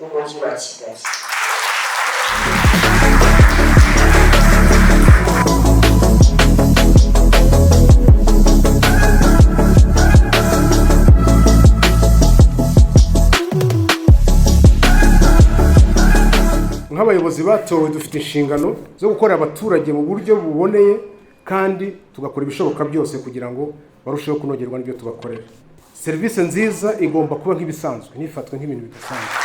mu mujyi wa Kigali. nk'abayobozi batowe dufite inshingano zo gukorera abaturage mu buryo buboneye kandi tugakora ibishoboka byose kugira ngo barusheho kunogerwa n'ibyo tubakorera. Serivisi nziza igomba kuba nk'ibisanzwe, ntifatwe nk'ibintu bidasanzwe.